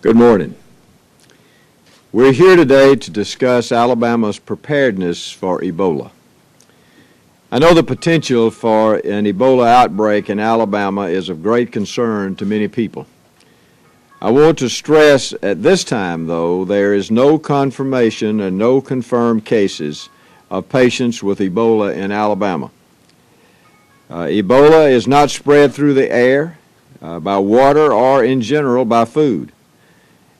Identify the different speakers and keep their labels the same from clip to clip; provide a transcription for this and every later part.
Speaker 1: Good morning. We're here today to discuss Alabama's preparedness for Ebola. I know the potential for an Ebola outbreak in Alabama is of great concern to many people. I want to stress at this time, though, there is no confirmation and no confirmed cases of patients with Ebola in Alabama. Ebola is not spread through the air, by water, or in general by food.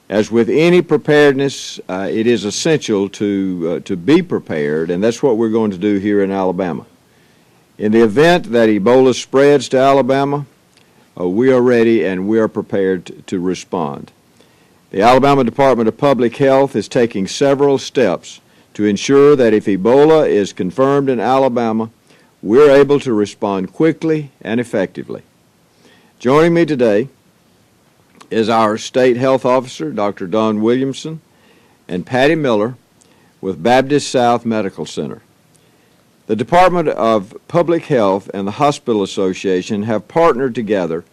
Speaker 1: As with any preparedness, it is essential to be prepared, and that's what we're going to do here in Alabama. In the event that Ebola spreads to Alabama, we are ready and we are prepared to respond. The Alabama Department of Public Health is taking several steps to ensure that if Ebola is confirmed in Alabama, we're able to respond quickly and effectively. Joining me today is our State Health Officer, Dr. Don Williamson, and Patty Miller with Baptist South Medical Center. The Department of Public Health and the Hospital Association have partnered together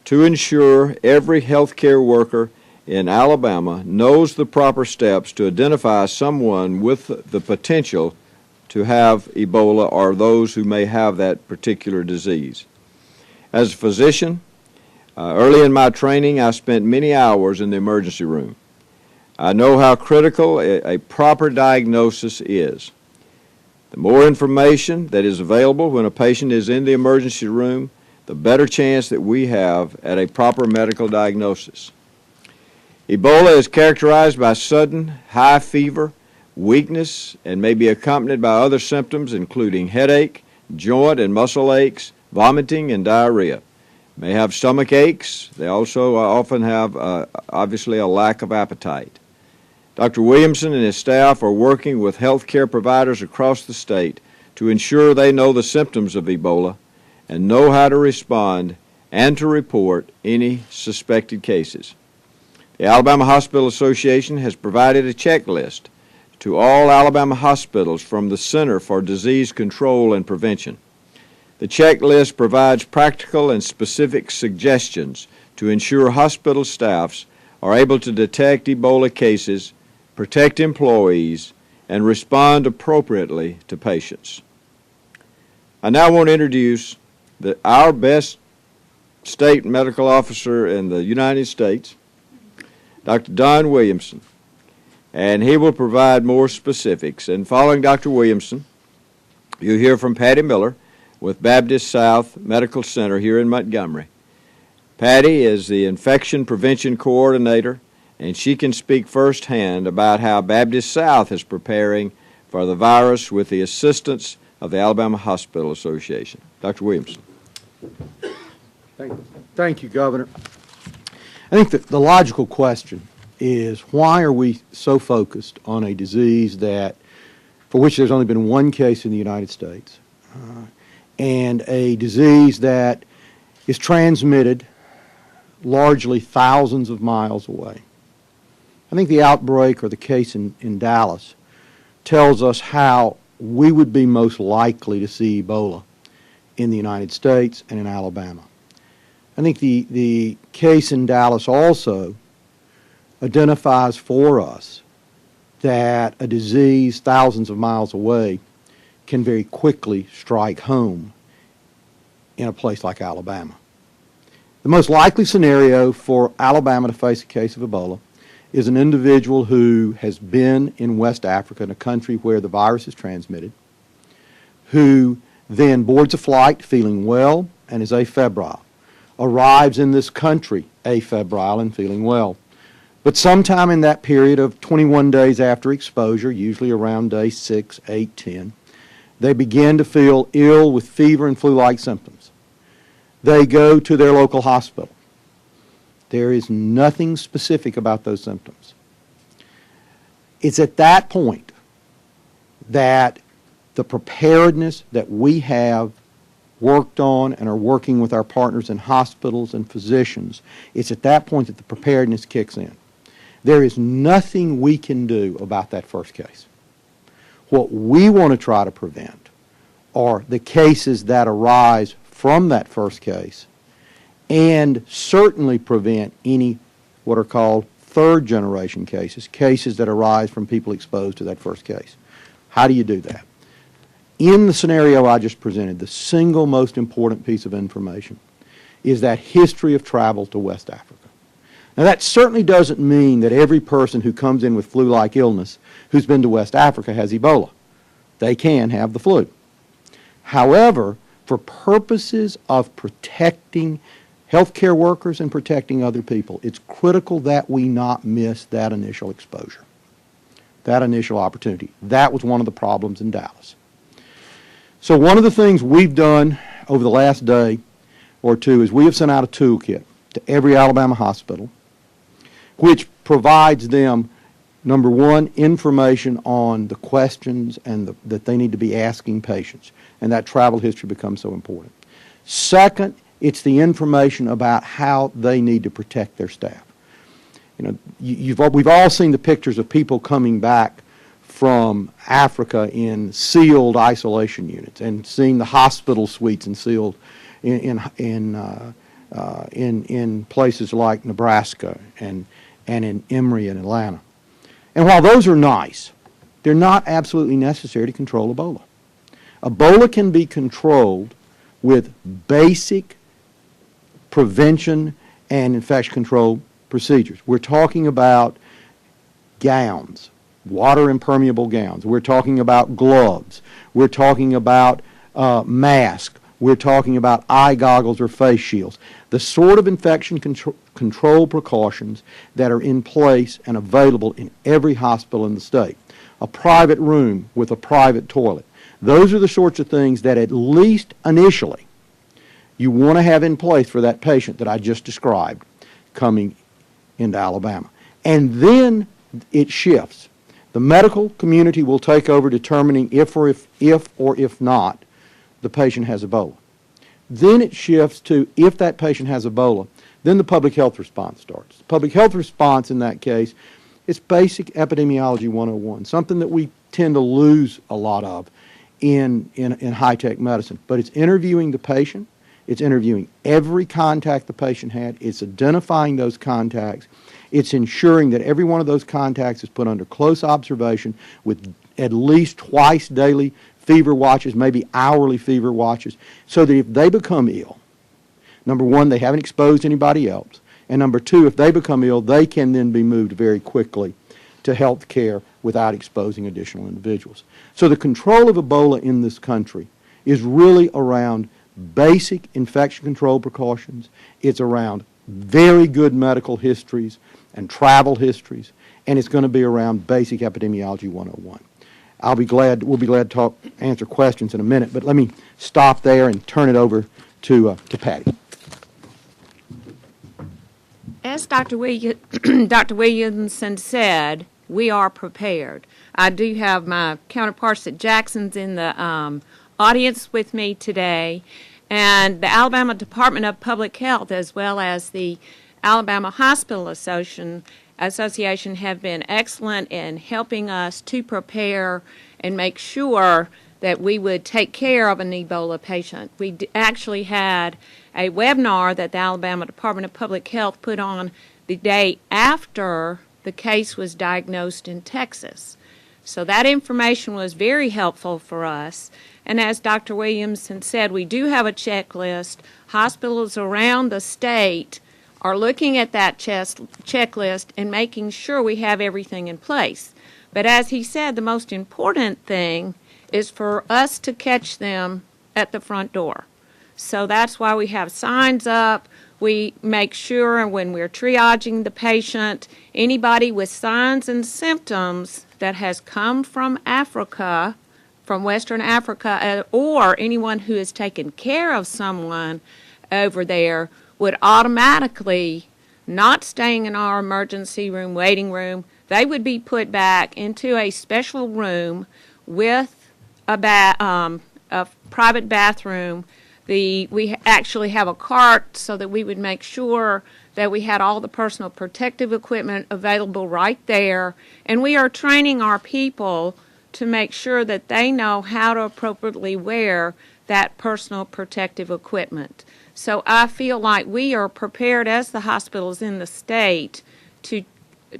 Speaker 1: to ensure every healthcare worker in Alabama knows the proper steps to identify someone with the potential to have Ebola or those who may have that particular disease. As a physician, early in my training, I spent many hours in the emergency room. I know how critical a proper diagnosis is. The more information that is available when a patient is in the emergency room, the better chance that we have at a proper medical diagnosis. Ebola is characterized by sudden high fever, weakness, and may be accompanied by other symptoms including headache, joint and muscle aches, vomiting, and diarrhea. May have stomach aches. They also often have, obviously, a lack of appetite. Dr. Williamson and his staff are working with healthcare providers across the state to ensure they know the symptoms of Ebola and know how to respond and to report any suspected cases. The Alabama Hospital Association has provided a checklist to all Alabama hospitals from the Center for Disease Control and Prevention. The checklist provides practical and specific suggestions to ensure hospital staffs are able to detect Ebola cases, protect employees, and respond appropriately to patients. I now want to introduce our best state medical officer in the United States, Dr. Don Williamson, and he will provide more specifics. And following Dr. Williamson, you'll hear from Patty Miller with Baptist South Medical Center here in Montgomery. Patty is the Infection Prevention Coordinator, and she can speak firsthand about how Baptist South is preparing for the virus with the assistance of the Alabama Hospital Association. Dr. Williamson.
Speaker 2: Thank you, Governor. I think that the logical question is, why are we so focused on a disease for which there's only been one case in the United States, and a disease that is transmitted largely thousands of miles away? I think the outbreak or the case in Dallas tells us how we would be most likely to see Ebola in the United States and in Alabama. I think the case in Dallas also identifies for us that a disease thousands of miles away can very quickly strike home in a place like Alabama. The most likely scenario for Alabama to face a case of Ebola is an individual who has been in West Africa, in a country where the virus is transmitted, who then boards a flight feeling well and is afebrile, arrives in this country afebrile and feeling well. But sometime in that period of 21 days after exposure, usually around day 6, 8, 10, they begin to feel ill with fever and flu-like symptoms. They go to their local hospital. There is nothing specific about those symptoms. It's at that point that the preparedness that we have worked on and are working with our partners in hospitals and physicians, it's at that point that the preparedness kicks in. There is nothing we can do about that first case. What we want to try to prevent are the cases that arise from that first case, and certainly prevent any what are called third-generation cases, cases that arise from people exposed to that first case. How do you do that? In the scenario I just presented, the single most important piece of information is that history of travel to West Africa. Now, that certainly doesn't mean that every person who comes in with flu-like illness who's been to West Africa has Ebola. They can have the flu. However, for purposes of protecting healthcare workers and protecting other people, it's critical that we not miss that initial exposure, that initial opportunity. That was one of the problems in Dallas. So one of the things we've done over the last day or two is we have sent out a toolkit to every Alabama hospital, which provides them, number one, information on the questions and that they need to be asking patients, and that travel history becomes so important. Second, it's the information about how they need to protect their staff. You know, we've all seen the pictures of people coming back from Africa in sealed isolation units, and seeing the hospital suites and sealed in places like Nebraska and in Emory and Atlanta. And while those are nice, they're not absolutely necessary to control Ebola. Ebola can be controlled with basic prevention and infection control procedures. We're talking about gowns, water impermeable gowns. We're talking about gloves. We're talking about masks. We're talking about eye goggles or face shields. The sort of infection control precautions that are in place and available in every hospital in the state. A private room with a private toilet. Those are the sorts of things that at least initially you want to have in place for that patient that I just described coming into Alabama. And then it shifts. The medical community will take over determining if or if not the patient has Ebola. Then it shifts to, if that patient has Ebola, then the public health response starts. Public health response in that case, it's basic epidemiology 101, something that we tend to lose a lot of in high-tech medicine. But it's interviewing the patient, it's interviewing every contact the patient had, it's identifying those contacts, it's ensuring that every one of those contacts is put under close observation with at least twice daily fever watches, maybe hourly fever watches, so that if they become ill, number one, they haven't exposed anybody else, and number two, if they become ill, they can then be moved very quickly to health care without exposing additional individuals. So the control of Ebola in this country is really around basic infection control precautions. It's around very good medical histories and travel histories, and it's going to be around basic epidemiology 101. We'll be glad to answer questions in a minute, but let me stop there and turn it over to Patty.
Speaker 3: As Dr. Williamson said, we are prepared. I do have my counterparts at Jackson's in the audience with me today, and the Alabama Department of Public Health, as well as the Alabama Hospital Association have been excellent in helping us to prepare and make sure that we would take care of an Ebola patient. We actually had a webinar that the Alabama Department of Public Health put on the day after the case was diagnosed in Texas. So that information was very helpful for us. And as Dr. Williamson said, we do have a checklist. Hospitals around the state are looking at that checklist and making sure we have everything in place. But as he said, the most important thing is for us to catch them at the front door. So that's why we have signs up. We make sure when we're triaging the patient, anybody with signs and symptoms that has come from Africa, from Western Africa, or anyone who has taken care of someone over there would automatically, not staying in our emergency room, waiting room, they would be put back into a special room with a private bathroom. We actually have a cart so that we would make sure that we had all the personal protective equipment available right there. And we are training our people to make sure that they know how to appropriately wear that personal protective equipment. So I feel like we are prepared as the hospitals in the state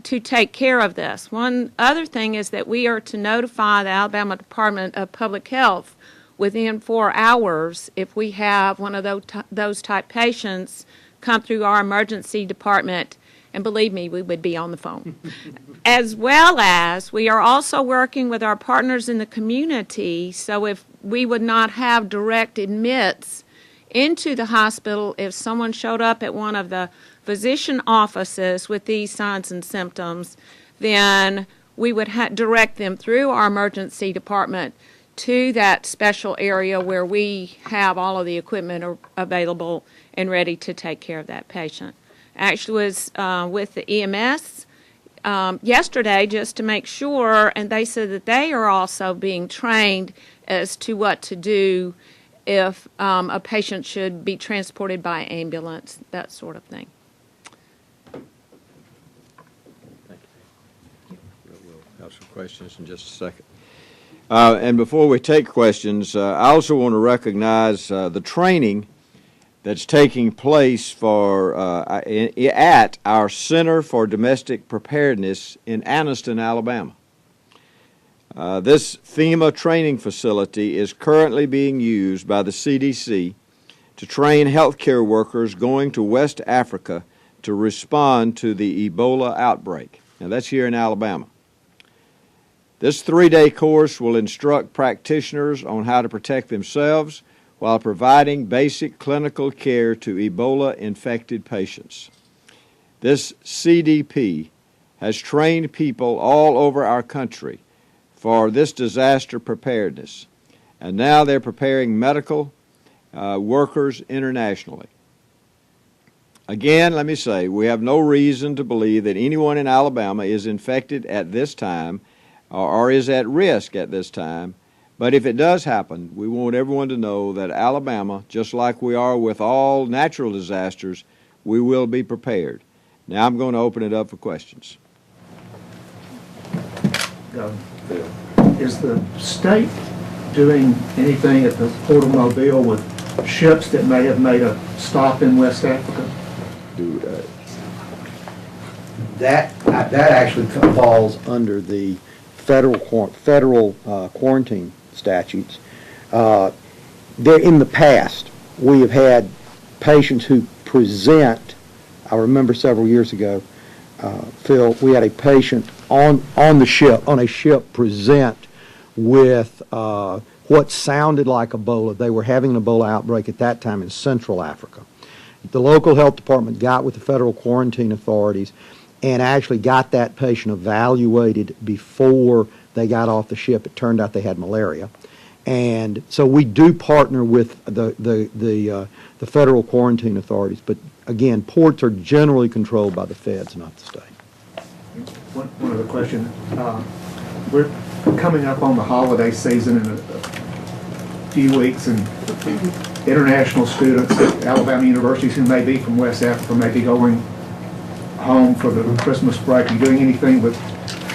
Speaker 3: to take care of this. One other thing is that we are to notify the Alabama Department of Public Health within 4 hours if we have one of those type patients come through our emergency department, and believe me, we would be on the phone. As well as we are also working with our partners in the community, so if we would not have direct admits into the hospital if someone showed up at one of the physician offices with these signs and symptoms, then we would direct them through our emergency department to that special area where we have all of the equipment available and ready to take care of that patient. Actually was with the EMS yesterday just to make sure, and they said that they are also being trained as to what to do if a patient should be transported by ambulance, that sort of thing.
Speaker 1: Thank you. We'll have some questions in just a second. And before we take questions, I also want to recognize the training that's taking place at our Center for Domestic Preparedness in Anniston, Alabama. This FEMA training facility is currently being used by the CDC to train healthcare workers going to West Africa to respond to the Ebola outbreak. Now, that's here in Alabama. This 3-day course will instruct practitioners on how to protect themselves while providing basic clinical care to Ebola-infected patients. This CDP has trained people all over our country for this disaster preparedness, and now they're preparing medical workers internationally. Again, let me say, we have no reason to believe that anyone in Alabama is infected at this time or is at risk at this time. But if it does happen, we want everyone to know that Alabama, just like we are with all natural disasters, we will be prepared. Now I'm going to open it up for questions.
Speaker 4: Is the state doing anything at the Port of Mobile with ships that may have made a stop in West Africa?
Speaker 2: That actually falls under the federal quarantine statutes. There, in the past, we have had patients who present. I remember several years ago, Phil, we had a patient on a ship present with what sounded like Ebola. They were having an Ebola outbreak at that time in Central Africa. The local health department got with the federal quarantine authorities and actually got that patient evaluated before they got off the ship. It turned out they had malaria. And so we do partner with the federal quarantine authorities. But again, ports are generally controlled by the feds, not the state.
Speaker 4: One other question. We're coming up on the holiday season in a few weeks, and international students at Alabama universities who may be from West Africa may be going home for the Christmas break. Are you doing anything with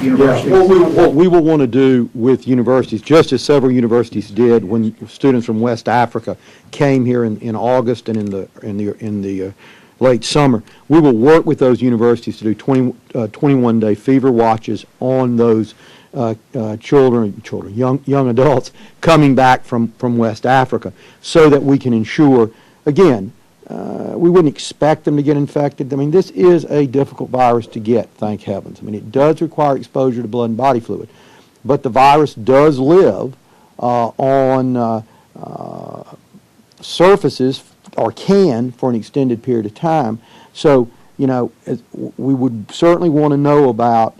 Speaker 4: universities?
Speaker 2: Yeah, what we will want to do with universities, just as several universities did when students from West Africa came here in August and in the late summer, we will work with those universities to do 21-day fever watches on those young adults coming back from West Africa, so that we can ensure, again, we wouldn't expect them to get infected. I mean, this is a difficult virus to get, thank heavens. I mean, it does require exposure to blood and body fluid, but the virus does live on surfaces, or can for an extended period of time. So, you know, we would certainly want to know about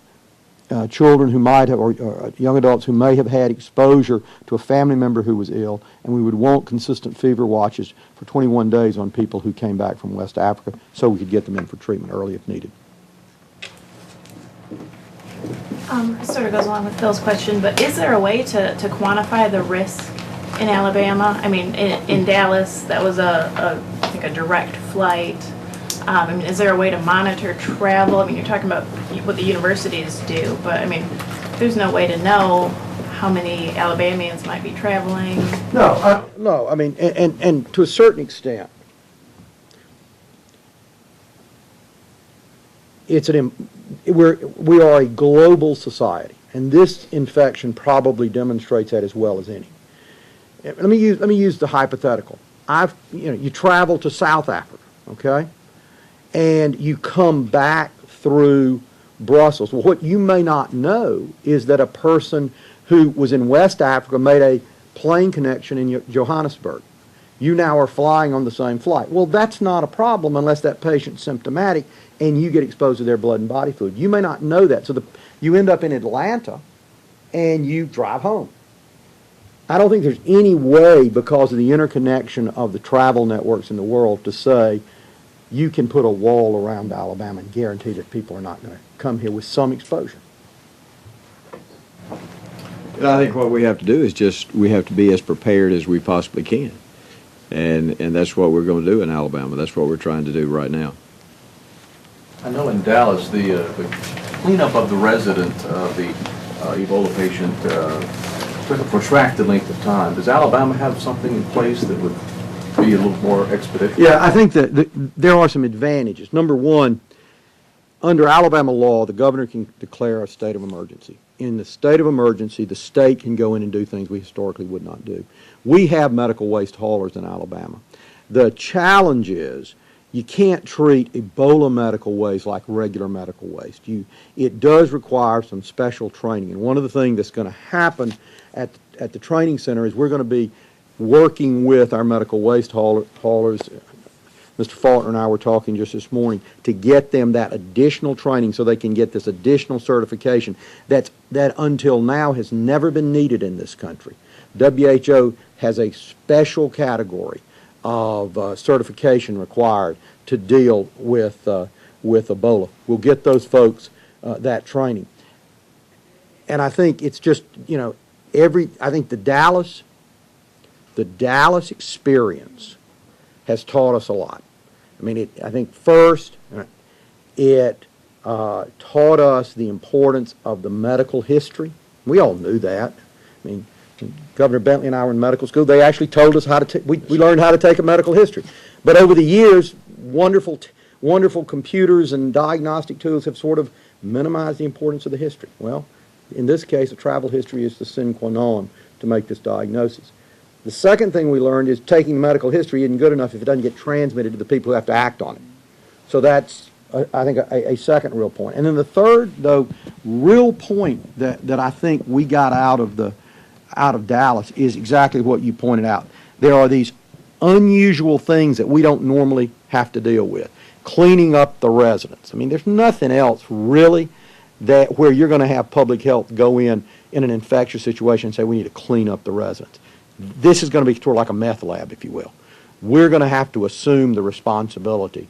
Speaker 2: children who might have, or young adults who may have had exposure to a family member who was ill, and we would want consistent fever watches for 21 days on people who came back from West Africa, so we could get them in for treatment early if needed.
Speaker 5: Sort of goes along with Phil's question, but is there a way to quantify the risk in Alabama? I mean, in Dallas, that was I think a direct flight. I mean, is there a way to monitor travel? I mean, you're talking about what the universities do, but I mean, there's no way to know how many Alabamians might be traveling.
Speaker 2: No, I mean, and to a certain extent, we are a global society, and this infection probably demonstrates that as well as any. Let me use the hypothetical. You travel to South Africa, okay, and you come back through Brussels. Well, what you may not know is that a person who was in West Africa made a plane connection in Johannesburg. You now are flying on the same flight. Well, that's not a problem unless that patient's symptomatic and you get exposed to their blood and body fluid. You may not know that. So you end up in Atlanta and you drive home. I don't think there's any way, because of the interconnection of the travel networks in the world, to say you can put a wall around Alabama and guarantee that people are not going to come here with some exposure.
Speaker 1: And I think what we have to do is we have to be as prepared as we possibly can. And that's what we're going to do in Alabama. That's what we're trying to do right now.
Speaker 6: I know in Dallas, the cleanup of the resident of the Ebola patient took a protracted length of time. Does Alabama have something in place that would be a little more expeditious?
Speaker 2: Yeah, I think that there are some advantages. Number one, under Alabama law, the governor can declare a state of emergency. In the state of emergency, the state can go in and do things we historically would not do. We have medical waste haulers in Alabama. The challenge is you can't treat Ebola medical waste like regular medical waste. It does require some special training. And one of the things that's going to happen at the training center is we're going to be working with our medical waste haulers. Mr. Faulkner and I were talking just this morning to get them that additional training so they can get this additional certification that until now has never been needed in this country. WHO has a special category of certification required to deal with Ebola. We'll get those folks that training. And I think it's just, I think the Dallas experience has taught us a lot. I mean, I think first, it taught us the importance of the medical history. We all knew that. I mean, Governor Bentley and I were in medical school. They actually told us how to we learned how to take a medical history. But over the years, wonderful computers and diagnostic tools have sort of minimized the importance of the history. Well, in this case, a travel history is the sine qua non to make this diagnosis. The second thing we learned is taking medical history isn't good enough if it doesn't get transmitted to the people who have to act on it. So that's, I think, a second real point. And then the third, though, real point that I think we got out of Dallas is exactly what you pointed out. There are these unusual things that we don't normally have to deal with. Cleaning up the residents. I mean, there's nothing else really where you're going to have public health go in an infectious situation and say we need to clean up the residents. This is going to be sort of like a meth lab, if you will. We're going to have to assume the responsibility,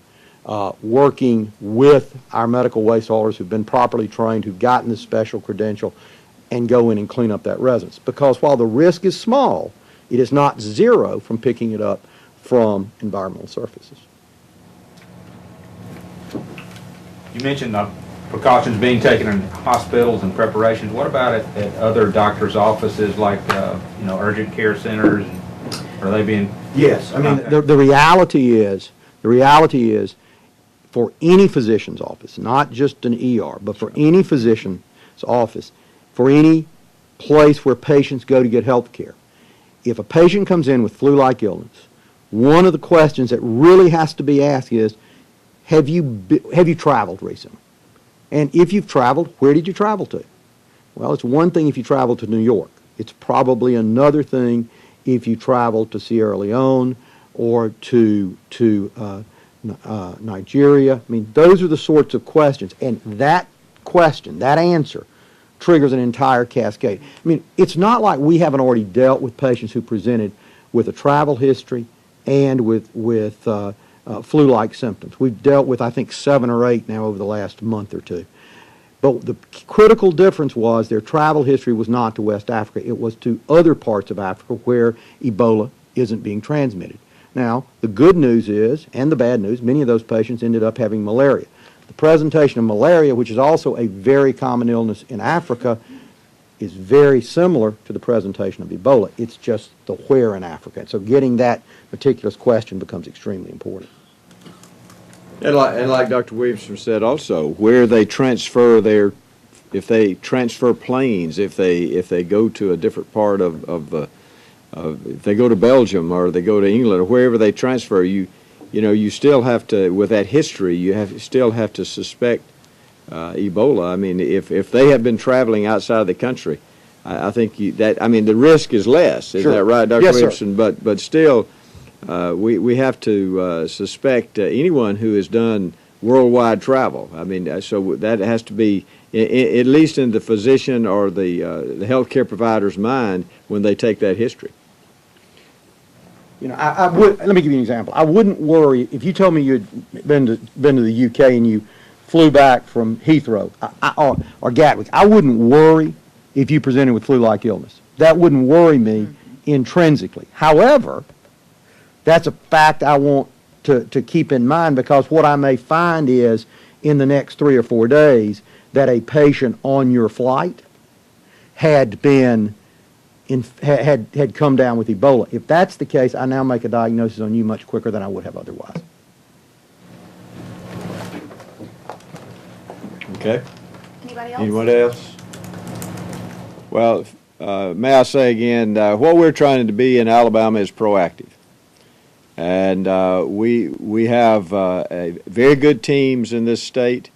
Speaker 2: working with our medical waste haulers who've been properly trained, who've gotten this special credential, and go in and clean up that residence. Because while the risk is small, it is not zero from picking it up from environmental surfaces.
Speaker 7: You mentioned precautions being taken in hospitals and preparations. What about at other doctors' offices, like urgent care centers? Are they being?
Speaker 2: Yes, I mean the reality is, for any physician's office, not just an ER, but for any physician's office, for any place where patients go to get health care, if a patient comes in with flu-like illness, one of the questions that really has to be asked is, have you traveled recently? And if you've traveled, where did you travel to? Well, it's one thing if you travel to New York. It's probably another thing if you travel to Sierra Leone or to Nigeria. I mean, those are the sorts of questions. And that question, that answer, triggers an entire cascade. I mean, it's not like we haven't already dealt with patients who presented with a travel history and with flu-like symptoms. We've dealt with, I think, 7 or 8 now over the last month or two. But the critical difference was their travel history was not to West Africa. It was to other parts of Africa where Ebola isn't being transmitted. Now, the good news is, and the bad news, many of those patients ended up having malaria. The presentation of malaria, which is also a very common illness in Africa, is very similar to the presentation of Ebola. It's just the where in Africa. So getting that meticulous question becomes extremely important.
Speaker 1: And like Dr. Williamson said also, where they transfer if they transfer planes, if they go to a different part if they go to Belgium or they go to England or wherever they transfer, you still have to, with that history, still have to suspect Ebola. I mean, if they have been traveling outside the country, I think the risk is less. Is
Speaker 2: Sure.
Speaker 1: that right, Dr.
Speaker 2: Yes, sir.
Speaker 1: Williamson? But still, we have to suspect anyone who has done worldwide travel. I mean, so that has to be at least in the physician or the healthcare provider's mind when they take that history.
Speaker 2: I would, let me give you an example. I wouldn't worry if you told me you had been to the UK and you flew back from Heathrow or Gatwick. I wouldn't worry if you presented with flu-like illness. That wouldn't worry me intrinsically. However, that's a fact I want to keep in mind, because what I may find is in the next 3 or 4 days that a patient on your flight had been had come down with Ebola. If that's the case, I now make a diagnosis on you much quicker than I would have otherwise.
Speaker 1: Okay.
Speaker 5: Anybody else?
Speaker 1: Anyone else? Well, may I say again, what we're trying to be in Alabama is proactive. And we have very good teams in this state.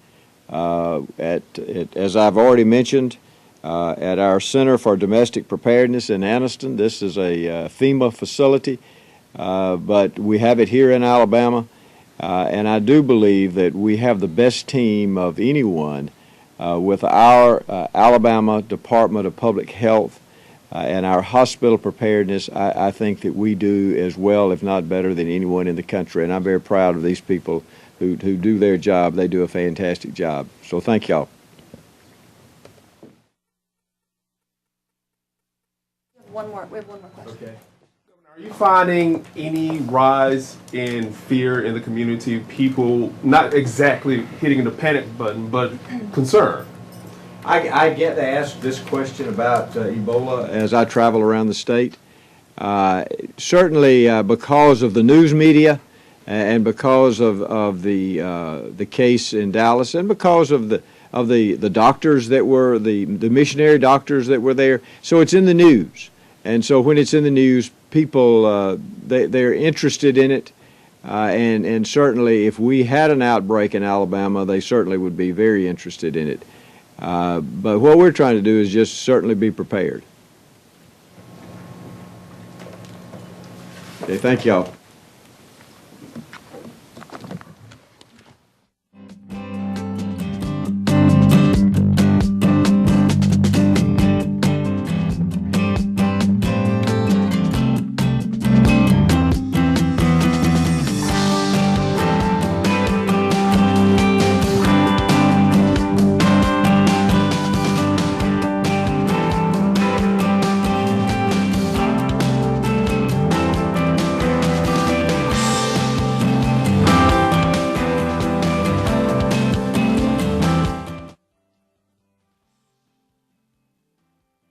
Speaker 1: As I've already mentioned, at our Center for Domestic Preparedness in Anniston, this is a FEMA facility, but we have it here in Alabama. And I do believe that we have the best team of anyone with our Alabama Department of Public Health and our hospital preparedness. I think that we do as well, if not better, than anyone in the country. And I'm very proud of these people who do their job. They do a fantastic job. So thank y'all.
Speaker 5: We have one more question.
Speaker 8: Okay. Are you finding any rise in fear in the community? People not exactly hitting the panic button, but concern.
Speaker 1: I get asked this question about Ebola as I travel around the state. Certainly because of the news media and because of the case in Dallas and because of the doctors that were the missionary doctors that were there. So it's in the news. And so when it's in the news, people, they're interested in it. And certainly if we had an outbreak in Alabama, they certainly would be very interested in it. But what we're trying to do is just certainly be prepared. Okay, thank y'all.